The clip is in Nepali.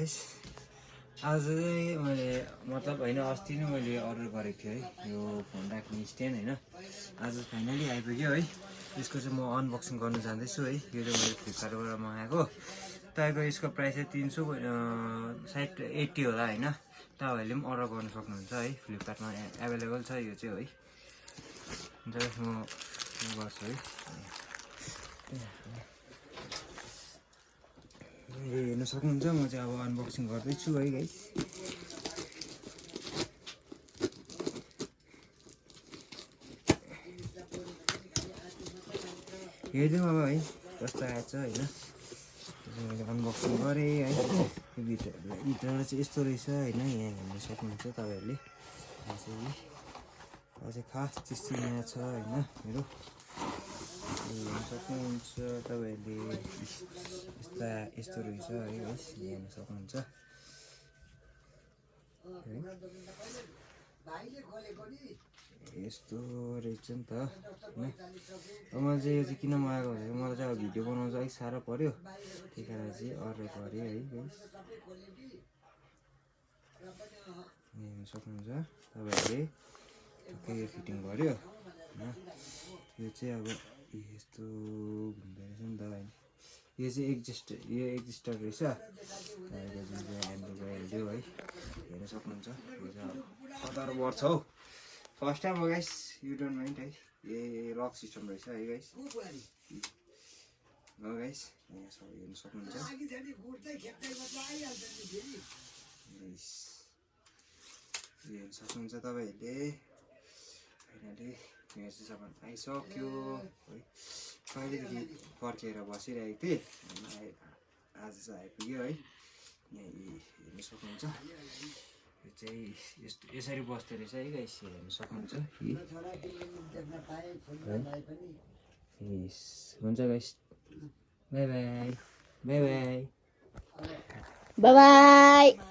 गाइस आज चाहिँ मैले मतलब होइन अस्ति नै मैले अर्डर गरेको थिएँ है यो फोन राख्ने स्ट्यान्ड होइन आज फाइनली आइपुग्यो है यसको चाहिँ म अनबक्सिङ गर्न जाँदैछु है यो चाहिँ मैले फ्लिपकार्टबाट मगाएको तपाईँको यसको प्राइस चाहिँ 300 सायद 80 होला होइन तपाईँहरूले पनि अर्डर गर्न सक्नुहुन्छ है फ्लिपकार्टमा एभाइलेबल छ यो चाहिँ है जब म गर्छु है हेर्न सक्नुहुन्छ म चाहिँ अब अनबक्सिङ गर्दैछु है गाइस हेरिदिउँ अब है कस्तो आएछ होइन मैले अनबक्सिङ गरेँ है यो भित्र चाहिँ यस्तो रहेछ होइन यहाँ हेर्न सक्नुहुन्छ तपाईँहरूले चाहिँ खास त्यस्तो यहाँ छ होइन मेरो हेर्न सक्नुहुन्छ तपाईँहरूले यस्तो रहेछ है गाइस हेर्न सक्नुहुन्छ यस्तो रहेछ नि त होइन अब मैले चाहिँ यो चाहिँ किन मगाएको भने मलाई चाहिँ अब भिडियो बनाउनु चाहिँ अलिक साह्रो पऱ्यो त्यही कारण चाहिँ अर्डर गरेँ है गाइस हेर्न सक्नुहुन्छ तपाईँहरूले टक्कै फिटिङ गर्यो होइन यो चाहिँ अब यस्तो हुँदो रहेछ नि त होइन यो चाहिँ एक्जिस्टर रहेछ तपाईँको जुन चाहिँ ह्यान्डल भइहाल्यो है हेर्न सक्नुहुन्छ यो चाहिँ कतार बढ्छ हौ फर्स्ट टाइम हो गाइस यु डोन्ट माइन्ड है ए लक सिस्टम रहेछ है गाइस हो गाइस यहाँ सब हेर्न सक्नुहुन्छ हेर्न सक्नुहुन्छ तपाईँहरूले फाइनली मेरो चाहिँ सामान आइसक्यो है कहिलेदेखि पर्खेर बसिरहेको थिएँ आज चाहिँ आइपुग्यो है यहाँ हेर्न सक्नुहुन्छ यो चाहिँ यसरी बस्दो रहेछ है गाइस हेर्न सक्नुहुन्छ हुन्छ guys by by by by by by